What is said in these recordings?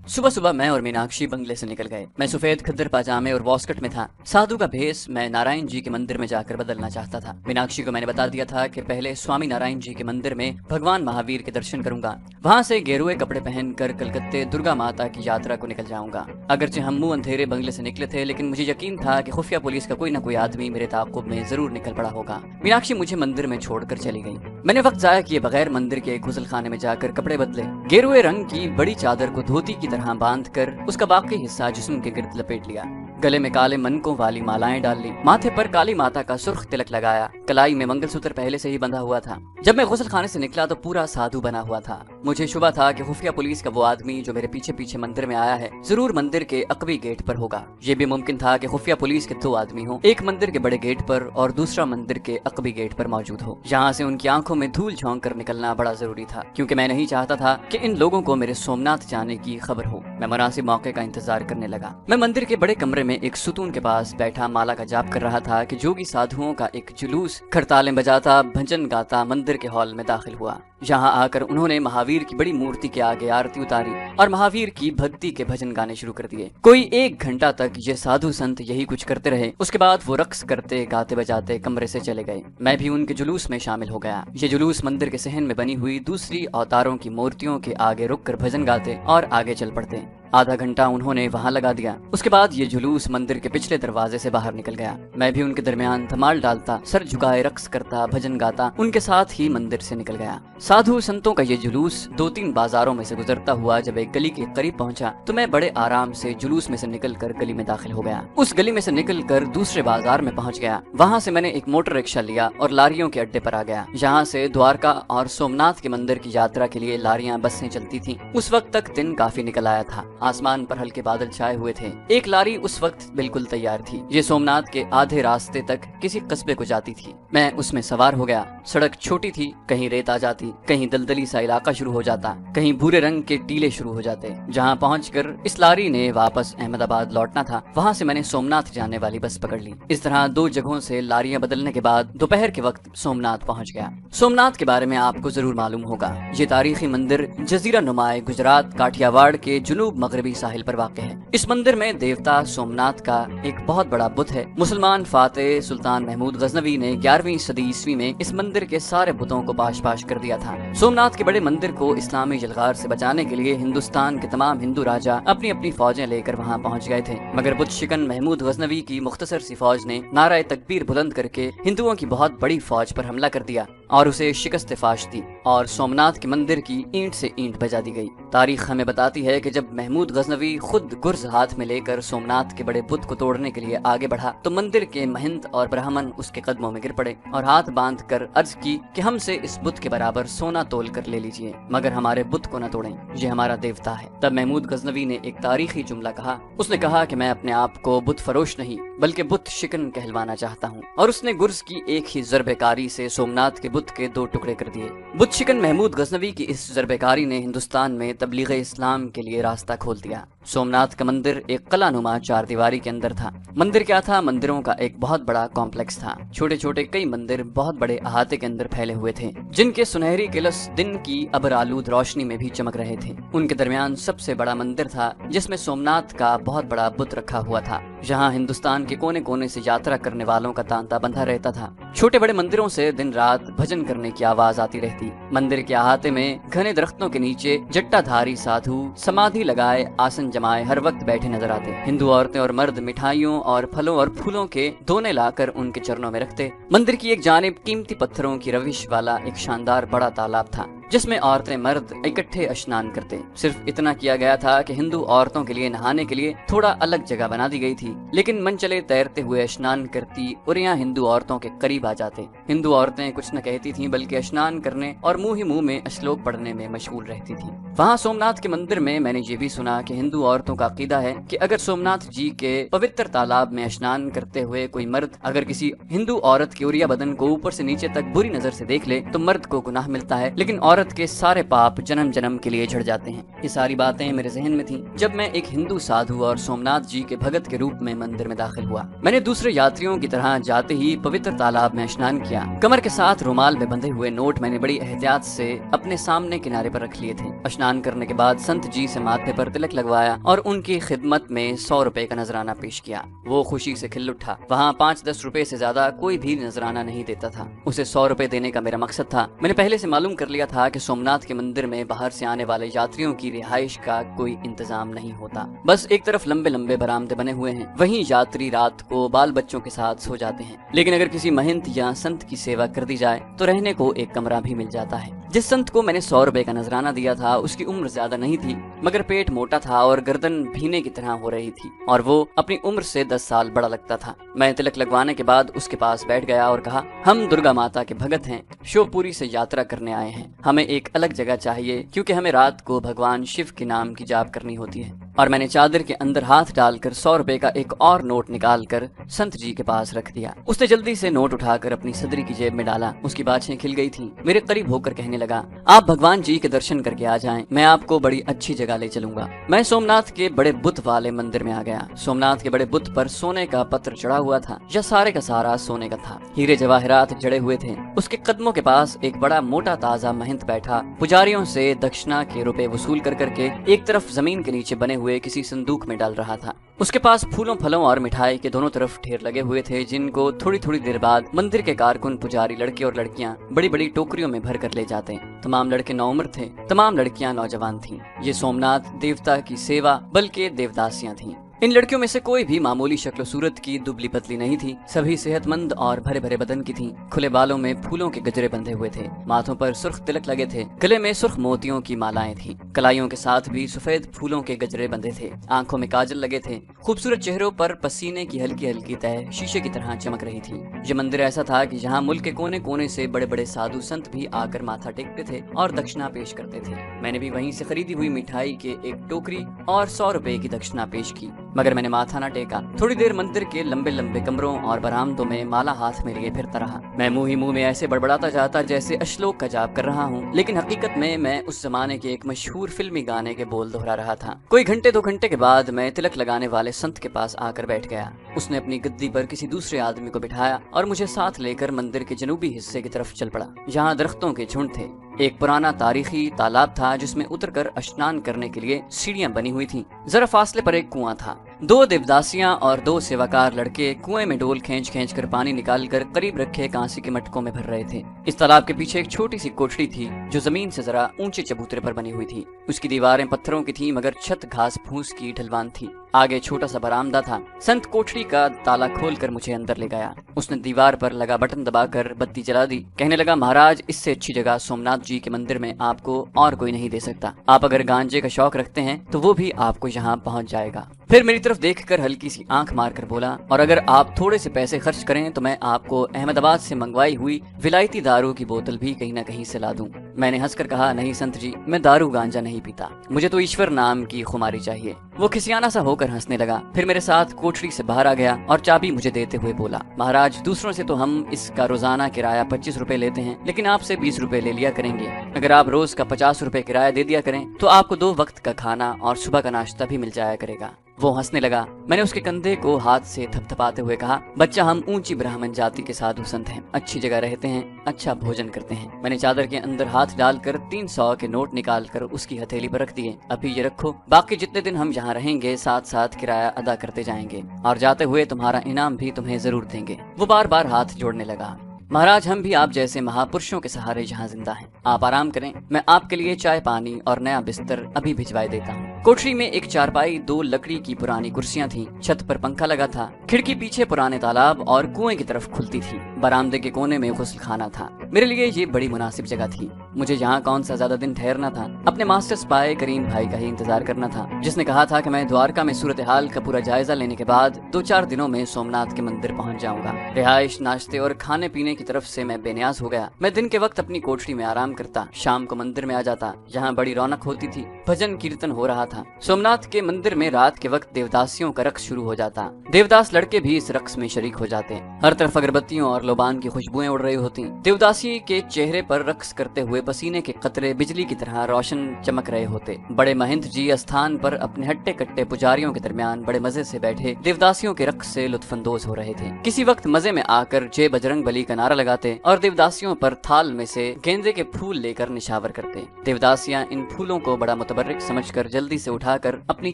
सुबह सुबह मैं और मीनाक्षी बंगले से निकल गए। मैं सफेद खद्दर पाजामे और वॉस्कट में था। साधु का भेष मैं नारायण जी के मंदिर में जाकर बदलना चाहता था। मीनाक्षी को मैंने बता दिया था कि पहले स्वामी नारायण जी के मंदिर में भगवान महावीर के दर्शन करूंगा, वहां से गेरुए कपड़े पहनकर कलकत्ते दुर्गा माता की यात्रा को निकल जाऊंगा। अगरचे हम मुंह अंधेरे बंगले से निकले थे, लेकिन मुझे यकीन था कि खुफिया पुलिस का कोई न कोई आदमी मेरे ताक़ुब में जरूर निकल पड़ा होगा। मीनाक्षी मुझे मंदिर में छोड़कर चली गई। मैंने वक्त जाया किए बगैर मंदिर के गुसल खाने में जाकर कपड़े बदले। गेरुए रंग की बड़ी चादर को धोती की तरह बांधकर उसका बाकी हिस्सा जिस्म के गिर्द लपेट लिया। गले में काले मनकों वाली मालाएं डाल ली। माथे पर काली माता का सुर्ख तिलक लगाया। कलाई में मंगलसूत्र पहले से ही बंधा हुआ था। जब मैं गुसल खाने से निकला तो पूरा साधु बना हुआ था। मुझे शुबा था कि खुफिया पुलिस का वो आदमी जो मेरे पीछे पीछे मंदिर में आया है जरूर मंदिर के अकबी गेट पर होगा। ये भी मुमकिन था कि खुफिया पुलिस के 2 आदमी हो, एक मंदिर के बड़े गेट पर और दूसरा मंदिर के अकबी गेट पर मौजूद हो। यहाँ से उनकी आंखों में धूल झोंक कर निकलना बड़ा जरूरी था, क्योंकि मैं नहीं चाहता था कि इन लोगों को मेरे सोमनाथ जाने की खबर हो। मैं मुनासिब मौके का इंतजार करने लगा। मैं मंदिर के बड़े कमरे में एक सुतून के पास बैठा माला का जाप कर रहा था कि जोगी साधुओं का एक जुलूस खड़तालें बजाता भजन गाता मंदिर के हॉल में दाखिल हुआ। यहाँ आकर उन्होंने महावीर की बड़ी मूर्ति के आगे आरती उतारी और महावीर की भक्ति के भजन गाने शुरू कर दिए। कोई 1 घंटा तक ये साधु संत यही कुछ करते रहे। उसके बाद वो रक्स करते गाते बजाते कमरे से चले गए। मैं भी उनके जुलूस में शामिल हो गया। ये जुलूस मंदिर के सहन में बनी हुई दूसरी अवतारों की मूर्तियों के आगे रुककर भजन गाते और आगे चल पड़ते। आधा घंटा उन्होंने वहां लगा दिया। उसके बाद ये जुलूस मंदिर के पिछले दरवाजे से बाहर निकल गया। मैं भी उनके दरमियान धमाल डालता, सर झुकाए रक्स करता, भजन गाता उनके साथ ही मंदिर से निकल गया। साधु संतों का ये जुलूस 2-3 बाजारों में से गुजरता हुआ जब एक गली के करीब पहुंचा तो मैं बड़े आराम से जुलूस में से निकलकर गली में दाखिल हो गया। उस गली में से निकलकर दूसरे बाजार में पहुंच गया। वहां से मैंने एक मोटर रिक्शा लिया और लारियों के अड्डे पर आ गया। यहाँ से द्वारका और सोमनाथ के मंदिर की यात्रा के लिए लारियां बसें चलती थी। उस वक्त तक दिन काफी निकल आया था। आसमान पर हल्के बादल छाए हुए थे। एक लारी उस वक्त बिल्कुल तैयार थी। ये सोमनाथ के आधे रास्ते तक किसी कस्बे को जाती थी। मैं उसमें सवार हो गया। सड़क छोटी थी, कहीं रेत आ जाती, कहीं दलदली सा इलाका शुरू हो जाता, कहीं भूरे रंग के टीले शुरू हो जाते। जहाँ पहुंचकर इस लारी ने वापस अहमदाबाद लौटना था, वहाँ से मैंने सोमनाथ जाने वाली बस पकड़ ली। इस तरह 2 जगहों से लारियां बदलने के बाद दोपहर के वक्त सोमनाथ पहुंच गया। सोमनाथ के बारे में आपको जरूर मालूम होगा। ये तारीखी मंदिर जजीरा नुमाए गुजरात काठियावाड़ के जुनूब मगरबी साहिल पर वाक़ है। इस मंदिर में देवता सोमनाथ का एक बहुत बड़ा बुत है। मुसलमान फातेह सुल्तान महमूद गजनवी ने 11वीं सदी ईस्वी में इस मंदिर के सारे बुतों को पाश पाश कर दिया था। सोमनाथ के बड़े मंदिर को इस्लामी जलगार से बचाने के लिए हिंदुस्तान के तमाम हिंदू राजा अपनी अपनी फौजें लेकर वहां पहुंच गए थे, मगर बुत शिकन महमूद गजनवी की मुख्तसर सी फौज ने नारा तकबीर बुलंद करके हिंदुओं की बहुत बड़ी फौज पर हमला कर दिया और उसे शिकस्त फाश दी और सोमनाथ के मंदिर की ईंट से ईंट बजा दी गई। तारीख हमें बताती है कि जब महमूद गजनवी खुद गुर्ज हाथ में लेकर सोमनाथ के बड़े बुत को तोड़ने के लिए आगे बढ़ा तो मंदिर के महंत और ब्राह्मण उसके कदमों में गिर पड़े और हाथ बांध कर अर्ज की कि हमसे इस बुत के बराबर सोना तोल कर ले लीजिए, मगर हमारे बुत को न तोड़ें, ये हमारा देवता है। तब महमूद गजनवी ने एक तारीखी जुमला कहा। उसने कहा कि मैं अपने आप को बुत फरोश नहीं बल्कि बुत शिकन कहलवाना चाहता हूँ, और उसने गुर्ज की एक ही जरबेकारी से सोमनाथ के बुत के 2 टुकड़े कर दिए। बुत शिकन महमूद गजनवी की इस जरबेकारी ने हिंदुस्तान में तबलीग इस्लाम के लिए रास्ता खोल दिया। सोमनाथ का मंदिर एक कलानुमा 4 दीवारी के अंदर था। मंदिर क्या था? मंदिरों का एक बहुत बड़ा कॉम्प्लेक्स था। छोटे छोटे कई मंदिर बहुत बड़े अहाते के अंदर फैले हुए थे, जिनके सुनहरी किलस दिन की अबर आलूद रोशनी में भी चमक रहे थे। उनके दरमियान सबसे बड़ा मंदिर था जिसमें सोमनाथ का बहुत बड़ा बुत रखा हुआ था। जहाँ हिंदुस्तान के कोने कोने से यात्रा करने वालों का तांता बंधा रहता था। छोटे बड़े मंदिरों से दिन रात भजन करने की आवाज आती रहती। मंदिर के अहाते में घने दरख्तों के नीचे जट्टाधारी साधु समाधि लगाए आसन जमाए हर वक्त बैठे नजर आते। हिंदू औरतें और मर्द मिठाइयों और फलों और फूलों के दोने लाकर उनके चरणों में रखते। मंदिर की एक जानिब कीमती पत्थरों की रविश वाला एक शानदार बड़ा तालाब था, जिसमें औरतें मर्द इकट्ठे स्नान करते। सिर्फ इतना किया गया था कि हिंदू औरतों के लिए नहाने के लिए थोड़ा अलग जगह बना दी गई थी, लेकिन मन चले तैरते हुए स्नान करती और यहाँ हिंदू औरतों के करीब आ जाते। हिंदू औरतें कुछ न कहती थीं, बल्कि स्नान करने और मुंह ही मुंह में श्लोक पढ़ने में मशगूल रहती थी। वहाँ सोमनाथ के मंदिर में मैंने ये भी सुना कि हिंदू औरतों का अकीदा है कि अगर सोमनाथ जी के पवित्र तालाब में स्नान करते हुए कोई मर्द अगर किसी हिंदू औरत के उरिया बदन को ऊपर से नीचे तक बुरी नजर से देख ले तो मर्द को गुनाह मिलता है, लेकिन औरत के सारे पाप जन्म जन्म के लिए झड़ जाते हैं। ये सारी बातें मेरे जहन में थीं जब मैं एक हिंदू साधु और सोमनाथ जी के भगत के रूप में मंदिर में दाखिल हुआ। मैंने दूसरे यात्रियों की तरह जाते ही पवित्र तालाब में स्नान किया। कमर के साथ रुमाल में बंधे हुए नोट मैंने बड़ी एहतियात से अपने सामने किनारे पर रख लिए थे। स्नान करने के बाद संत जी से माथे पर तिलक लगवाया और उनकी खिदमत में 100 रुपए का नजराना पेश किया। वो खुशी से खिल उठा। वहाँ 5-10 रुपए से ज्यादा कोई भी नजराना नहीं देता था। उसे 100 रुपए देने का मेरा मकसद था। मैंने पहले से मालूम कर लिया था कि सोमनाथ के मंदिर में बाहर से आने वाले यात्रियों की रिहाइश का कोई इंतजाम नहीं होता। बस एक तरफ लंबे लंबे बरामदे बने हुए हैं, वहीं यात्री रात को बाल बच्चों के साथ सो जाते हैं। लेकिन अगर किसी महंत या संत की सेवा कर दी जाए तो रहने को एक कमरा भी मिल जाता है। जिस संत को मैंने 100 रुपए का नजराना दिया था उसकी उम्र ज्यादा नहीं थी, मगर पेट मोटा था और गर्दन भीने की तरह हो रही थी और वो अपनी उम्र से 10 साल बड़ा लगता था। मैं तिलक लगवाने के बाद उसके पास बैठ गया और कहा, हम दुर्गा माता के भगत हैं, शिवपुरी से यात्रा करने आए हैं। हमें एक अलग जगह चाहिए क्योंकि हमें रात को भगवान शिव के नाम की जाप करनी होती है। और मैंने चादर के अंदर हाथ डालकर 100 रुपए का एक और नोट निकालकर संत जी के पास रख दिया। उसने जल्दी से नोट उठाकर अपनी सदरी की जेब में डाला। उसकी बाछें खिल गई थीं। मेरे करीब होकर कहने लगा, आप भगवान जी के दर्शन करके आ जाएं, मैं आपको बड़ी अच्छी जगह ले चलूंगा। मैं सोमनाथ के बड़े बुत वाले मंदिर में आ गया। सोमनाथ के बड़े बुत पर सोने का पत्र चढ़ा हुआ था। यह सारे का सारा सोने का था। हीरे जवाहरात जड़े हुए थे। उसके कदमों के पास एक बड़ा मोटा ताजा महंत बैठा पुजारियों से दक्षिणा के रुपए वसूल कर करके एक तरफ जमीन के नीचे बने हुए किसी संदूक में डाल रहा था। उसके पास फूलों फलों और मिठाई के दोनों तरफ ढेर लगे हुए थे, जिनको थोड़ी थोड़ी देर बाद मंदिर के कारकुन पुजारी लड़के और लड़कियां बड़ी बड़ी टोकरियों में भर कर ले जाते। तमाम लड़के नौउम्र थे, तमाम लड़कियां नौजवान थीं। ये सोमनाथ देवता की सेवा बल्कि देवदासियां थीं। इन लड़कियों में से कोई भी मामूली शक्ल सूरत की दुबली पतली नहीं थी। सभी सेहतमंद और भरे भरे बदन की थीं। खुले बालों में फूलों के गजरे बंधे हुए थे। माथों पर सुर्ख तिलक लगे थे। गले में सुर्ख मोतियों की मालाएं थीं। कलाइयों के साथ भी सफेद फूलों के गजरे बंधे थे। आंखों में काजल लगे थे। खूबसूरत चेहरों पर पसीने की हल्की हल्की तह शीशे की तरह चमक रही थी। ये मंदिर ऐसा था कि जहाँ मुल्क के कोने कोने से बड़े बड़े साधु संत भी आकर माथा टेकते थे और दक्षिणा पेश करते थे। मैंने भी वहीं से खरीदी हुई मिठाई के एक टोकरी और 100 रुपए की दक्षिणा पेश की, मगर मैंने माथा न टेका। थोड़ी देर मंदिर के लंबे लंबे कमरों और बरामदों में माला हाथ में लिए फिरता रहा। मैं मुंह ही मुंह में ऐसे बड़बड़ाता जाता जैसे अश्लोक का जाप कर रहा हूँ, लेकिन हकीकत में मैं उस जमाने के एक मशहूर फिल्मी गाने के बोल दोहरा रहा था। कोई घंटे 2 घंटे के बाद मैं तिलक लगाने वाले संत के पास आकर बैठ गया। उसने अपनी गद्दी पर किसी दूसरे आदमी को बिठाया और मुझे साथ लेकर मंदिर के जनूबी हिस्से की तरफ चल पड़ा, जहाँ दरख्तों के झुंड थे। एक पुराना तारीखी तालाब था जिसमें उतरकर स्नान करने के लिए सीढ़ियां बनी हुई थीं। जरा फासले पर एक कुआं था। 2 देवदासियां और 2 सेवाकार लड़के कुएं में डोल खींच खींच कर पानी निकालकर करीब रखे कांसे के मटकों में भर रहे थे। इस तालाब के पीछे एक छोटी सी कोठरी थी जो जमीन से जरा ऊंचे चबूतरे पर बनी हुई थी। उसकी दीवारें पत्थरों की थी, मगर छत घास फूस की ढलवान थी। आगे छोटा सा बरामदा था। संत कोठरी का ताला खोलकर मुझे अंदर ले गया। उसने दीवार पर लगा बटन दबाकर बत्ती जला दी। कहने लगा, महाराज, इससे अच्छी जगह सोमनाथ जी के मंदिर में आपको और कोई नहीं दे सकता। आप अगर गांजे का शौक रखते हैं तो वो भी आपको यहाँ पहुँच जाएगा। फिर मेरी तरफ देखकर हल्की सी आंख मारकर बोला, और अगर आप थोड़े से पैसे खर्च करें तो मैं आपको अहमदाबाद से मंगवाई हुई विलायती दारू की बोतल भी कहीं न कहीं से ला दूं। मैंने हंसकर कहा, नहीं संत जी, मैं दारू गांजा नहीं पीता, मुझे तो ईश्वर नाम की खुमारी चाहिए। वो खिसियाना सा होकर हंसने लगा। फिर मेरे साथ कोठरी से बाहर आ गया और चाबी मुझे देते हुए बोला, महाराज, दूसरों से तो हम इसका रोजाना किराया 25 रुपए लेते हैं, लेकिन आपसे 20 रुपए ले लिया करेंगे। अगर आप रोज का 50 रुपए किराया दे दिया करें तो आपको 2 वक्त का खाना और सुबह का नाश्ता भी मिल जाया करेगा। वो हंसने लगा। मैंने उसके कंधे को हाथ से थपथपाते हुए कहा, बच्चा, हम ऊंची ब्राह्मण जाति के साधु संत हैं, अच्छी जगह रहते हैं, अच्छा भोजन करते हैं। मैंने चादर के अंदर हाथ डालकर 300 के नोट निकालकर उसकी हथेली पर रख दिए। अभी ये रखो, बाकी जितने दिन हम यहाँ रहेंगे साथ साथ किराया अदा करते जाएंगे और जाते हुए तुम्हारा इनाम भी तुम्हें जरूर देंगे। वो बार बार हाथ जोड़ने लगा। महाराज, हम भी आप जैसे महापुरुषों के सहारे यहाँ जिंदा हैं। आप आराम करें, मैं आपके लिए चाय पानी और नया बिस्तर अभी भिजवाई देता हूँ। कोठरी में एक चारपाई, 2 लकड़ी की पुरानी कुर्सियां थीं। छत पर पंखा लगा था। खिड़की पीछे पुराने तालाब और कुएं की तरफ खुलती थी। बरामदे के कोने में गुस्ल खाना था। मेरे लिए ये बड़ी मुनासिब जगह थी। मुझे यहाँ कौन सा ज्यादा दिन ठहरना था। अपने मास्टर स्पाई करीम भाई का ही इंतजार करना था, जिसने कहा था कि मैं द्वारका में सूरत हाल का पूरा जायजा लेने के बाद 2-4 दिनों में सोमनाथ के मंदिर पहुँच जाऊंगा। रिहाइश, नाश्ते और खाने पीने की तरफ से मैं बेनियाज हो गया। मैं दिन के वक्त अपनी कोठरी में आराम करता, शाम को मंदिर में आ जाता, जहाँ बड़ी रौनक होती थी। भजन कीर्तन हो रहा था। सोमनाथ के मंदिर में रात के वक्त देवदासियों का रक्स शुरू हो जाता। देवदास लड़के भी इस रक्स में शरीक हो जाते। हर तरफ अगरबत्तियों और लोबान की खुशबुएं उड़ रही होती। देवदासी के चेहरे पर रक्स करते हुए पसीने के कतरे बिजली की तरह रोशन चमक रहे होते। बड़े महंत जी स्थान पर अपने हट्टे कट्टे पुजारियों के दरमियान बड़े मजे से बैठे देवदासियों के रक्स से लुत्फानंदोज हो रहे थे। किसी वक्त मजे में आकर जय बजरंग बली का नारा लगाते और देवदासियों पर थाल में से गेंदे के फूल लेकर निशावर करते। देवदासियां इन फूलों को बड़ा मुतबर्रिक समझकर जल्दी से उठाकर अपनी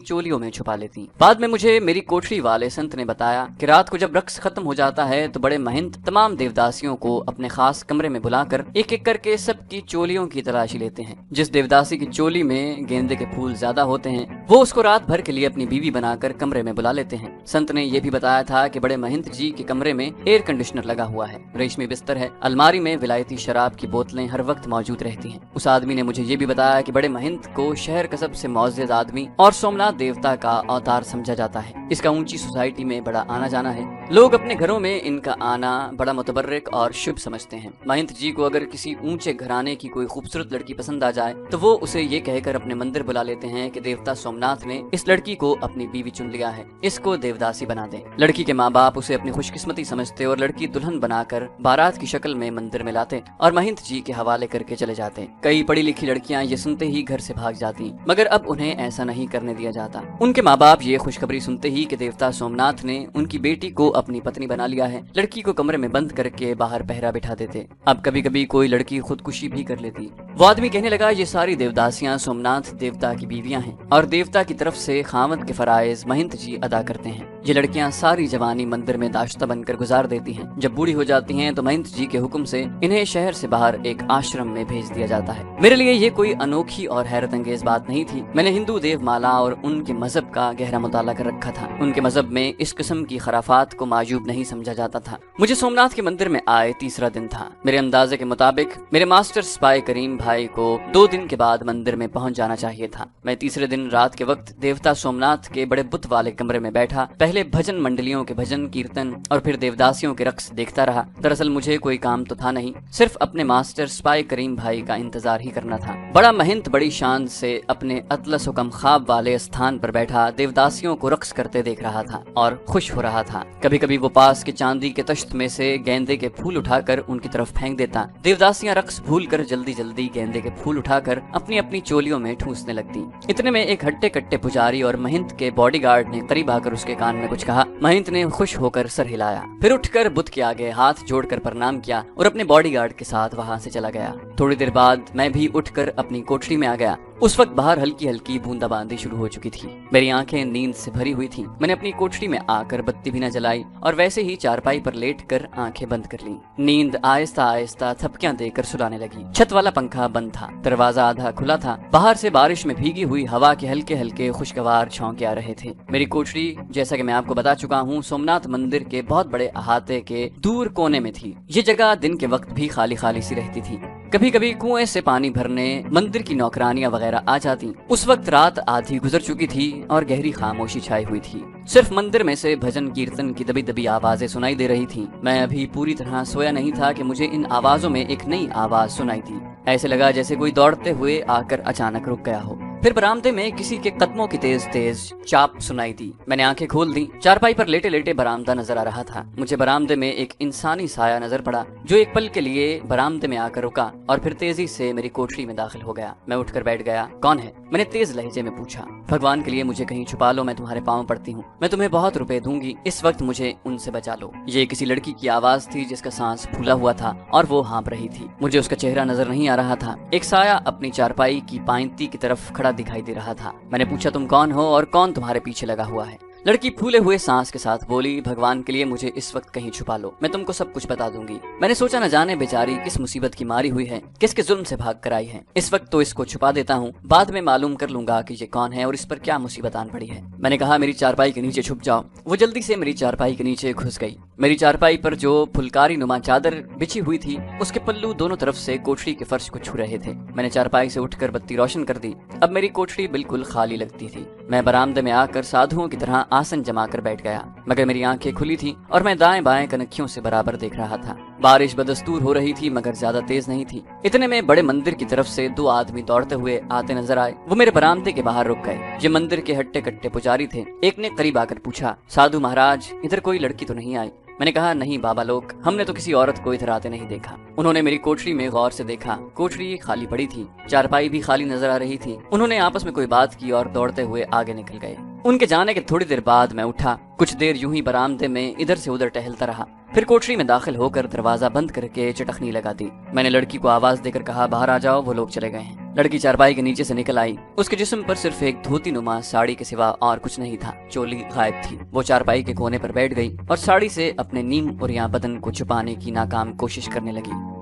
चोलियों में छुपा लेती। बाद में मुझे मेरी कोठरी वाले संत ने बताया कि रात को जब रक्स खत्म हो जाता है तो बड़े महंत तमाम देवदासियों को अपने खास कमरे में बुलाकर एक एक करके सबकी चोलियों की तलाशी लेते हैं। जिस देवदासी की चोली में गेंदे के फूल ज्यादा होते हैं वो उसको रात भर के लिए अपनी बीवी बनाकर कमरे में बुला लेते हैं। संत ने यह भी बताया था कि बड़े महंत जी के कमरे में एयर कंडीशनर लगा हुआ है, रेशमी बिस्तर है, अलमारी में विलायती शराब की बोतलें हर वक्त मौजूद रहती हैं। उस आदमी ने मुझे ये भी बताया कि बड़े महंत को शहर का सबसे मुअज़्ज़ज़ आदमी और सोमनाथ देवता का अवतार समझा जाता है। इसका ऊंची सोसाइटी में बड़ा आना जाना है। लोग अपने घरों में इनका आना बड़ा मुतबर्रिक और शुभ समझते हैं। महंत जी को अगर किसी ऊंचे घराने की कोई खूबसूरत लड़की पसंद आ जाए तो वो उसे ये कहकर अपने मंदिर बुला लेते हैं कि देवता सोमनाथ ने इस लड़की को अपनी बीवी चुन लिया है, इसको देवदासी बना दें। लड़की के माँ बाप उसे अपनी खुशकिस्मती समझते और लड़की दुल्हन बनाकर बारात की शक्ल में मंदिर में लाते और महंत जी के हवाले करके चले जाते। कई पढ़ी लिखी लड़कियां ये सुनते ही घर से भाग जाती, मगर अब उन्हें ऐसा नहीं करने दिया जाता। उनके माँ बाप ये खुशखबरी सुनते ही कि देवता सोमनाथ ने उनकी बेटी को अपनी पत्नी बना लिया है, लड़की को कमरे में बंद करके बाहर पहरा बिठा देते। अब कभी कभी कोई लड़की खुदकुशी भी कर लेती। वो आदमी कहने लगा ये सारी देवदासियां सोमनाथ देवता की बीवियां हैं और देवता की तरफ से खामद के फराइज महंत जी अदा करते हैं। ये लड़कियां सारी जवानी मंदिर में दाश्ता बनकर गुजार देती हैं। जब बूढ़ी हो जाती हैं तो महंत जी के हुक्म से इन्हें शहर से बाहर एक आश्रम में भेज दिया जाता है। मेरे लिए ये कोई अनोखी और हैरत अंगेज बात नहीं थी। मैंने हिंदू देवमाला और उनके मजहब का गहरा मुताला कर रखा था। उनके मजहब में इस किस्म की खराफात को माजूब नहीं समझा जाता था। मुझे सोमनाथ के मंदिर में आए तीसरा दिन था। मेरे अंदाजे के मुताबिक मेरे मास्टर स्पाई करीम भाई को 2 दिन के बाद मंदिर में पहुंच जाना चाहिए था। मैं तीसरे दिन रात के वक्त देवता सोमनाथ के बड़े बुत वाले कमरे में बैठा पहले भजन मंडलियों के भजन कीर्तन और फिर देवदासियों के रक्स देखता रहा। दरअसल मुझे कोई काम तो था नहीं, सिर्फ अपने मास्टर स्पाई करीम भाई का इंतजार ही करना था। बड़ा महंत बड़ी शान से अपने अतलस व कम ख्वाब वाले स्थान पर बैठा देवदासियों को रक्स करते देख रहा था और खुश हो रहा था। कभी कभी वो पास के चांदी के तश्त में से गेंदे के फूल उठाकर उनकी तरफ फेंक देता। देवदासियां रक्स भूलकर जल्दी जल्दी गेंदे के फूल उठाकर अपनी अपनी चोलियों में ठूंसने लगती। इतने में एक हट्टे कट्टे पुजारी और महंत के बॉडीगार्ड ने करीब आकर उसके कान में कुछ कहा। महंत ने खुश होकर सर हिलाया, फिर उठकर बुत के आगे हाथ जोड़कर प्रणाम किया और अपने बॉडीगार्ड के साथ वहां से चला गया। थोड़ी देर बाद मैं भी उठकर अपनी कोठरी में आ गया। उस वक्त बाहर हल्की हल्की बूंदाबांदी शुरू हो चुकी थी। मेरी आंखें नींद से भरी हुई थीं। मैंने अपनी कोठरी में आकर बत्ती भी न जलाई और वैसे ही चारपाई पर लेटकर आंखें बंद कर ली। नींद आहिस्ता आहिस्ता थपकियां देकर सुलाने लगी। छत वाला पंखा बंद था, दरवाजा आधा खुला था। बाहर से बारिश में भीगी हुई हवा के हल्के हल्के खुशगवार झोंके आ रहे थे। मेरी कोठरी, जैसा कि मैं आपको बता चुका हूँ, सोमनाथ मंदिर के बहुत बड़े अहाते के दूर कोने में थी। ये जगह दिन के वक्त भी खाली खाली सी रहती थी। कभी कभी कुएं से पानी भरने मंदिर की नौकरानियां वगैरह आ जाती। उस वक्त रात आधी गुजर चुकी थी और गहरी खामोशी छाई हुई थी। सिर्फ मंदिर में से भजन कीर्तन की दबी दबी आवाजें सुनाई दे रही थीं। मैं अभी पूरी तरह सोया नहीं था कि मुझे इन आवाजों में एक नई आवाज सुनाई दी। ऐसे लगा जैसे कोई दौड़ते हुए आकर अचानक रुक गया हो। फिर बरामदे में किसी के कदमों की तेज तेज चाप सुनाई दी। मैंने आंखें खोल दी। चारपाई पर लेटे लेटे बरामदा नजर आ रहा था। मुझे बरामदे में एक इंसानी साया नजर पड़ा जो एक पल के लिए बरामदे में आकर रुका और फिर तेजी से मेरी कोठरी में दाखिल हो गया। मैं उठकर बैठ गया। कौन है? मैंने तेज लहजे में पूछा। भगवान के लिए मुझे कहीं छुपा लो, मैं तुम्हारे पाँव पड़ती हूँ। मैं तुम्हें बहुत रुपए दूंगी, इस वक्त मुझे उनसे बचा लो। ये किसी लड़की की आवाज थी जिसका सांस फूला हुआ था और वो हाँप रही थी। मुझे उसका चेहरा नजर नहीं आ रहा था। एक साया अपनी चारपाई की पायंती की तरफ खड़ा दिखाई दे रहा था। मैंने पूछा, तुम कौन हो और कौन तुम्हारे पीछे लगा हुआ है? लड़की फूले हुए सांस के साथ बोली, भगवान के लिए मुझे इस वक्त कहीं छुपा लो, मैं तुमको सब कुछ बता दूंगी। मैंने सोचा न जाने बेचारी किस मुसीबत की मारी हुई है, किसके जुल्म से भाग कर आई है। इस वक्त तो इसको छुपा देता हूँ, बाद में मालूम कर लूंगा कि ये कौन है और इस पर क्या मुसीबत आन पड़ी है। मैंने कहा, मेरी चारपाई के नीचे छुप जाओ। वो जल्दी से मेरी चारपाई के नीचे घुस गई। मेरी चारपाई पर जो फुलकारी नुमा चादर बिछी हुई थी उसके पल्लू दोनों तरफ से कोठरी के फर्श को छू रहे थे। मैंने चारपाई से उठकर बत्ती रोशन कर दी। अब मेरी कोठरी बिल्कुल खाली लगती थी। मैं बरामदे में आकर साधुओं की तरह आसन जमाकर बैठ गया, मगर मेरी आंखें खुली थी और मैं दाएं बाएं कनखियों से बराबर देख रहा था। बारिश बदस्तूर हो रही थी मगर ज्यादा तेज नहीं थी। इतने में बड़े मंदिर की तरफ से 2 आदमी दौड़ते हुए आते नजर आए। वो मेरे बरामदे के बाहर रुक गए। ये मंदिर के हट्टे कट्टे पुजारी थे। एक ने करीब आकर पूछा, साधु महाराज, इधर कोई लड़की तो नहीं आई? मैंने कहा, नहीं बाबा लोग, हमने तो किसी औरत को इधर आते नहीं देखा। उन्होंने मेरी कोठरी में गौर से देखा। कोठरी खाली पड़ी थी, चारपाई भी खाली नजर आ रही थी। उन्होंने आपस में कोई बात की और दौड़ते हुए आगे निकल गए। उनके जाने के थोड़ी देर बाद मैं उठा, कुछ देर यूं ही बरामदे में इधर से उधर टहलता रहा, फिर कोठरी में दाखिल होकर दरवाजा बंद करके चटखनी लगा दी। मैंने लड़की को आवाज देकर कहा, बाहर आ जाओ, वो लोग चले गए हैं। लड़की चारपाई के नीचे से निकल आई। उसके जिस्म पर सिर्फ एक धोती नुमा साड़ी के सिवा और कुछ नहीं था। चोली गायब थी। वो चारपाई के कोने पर बैठ गई और साड़ी से अपने नीम और या बदन को छुपाने की नाकाम कोशिश करने लगी।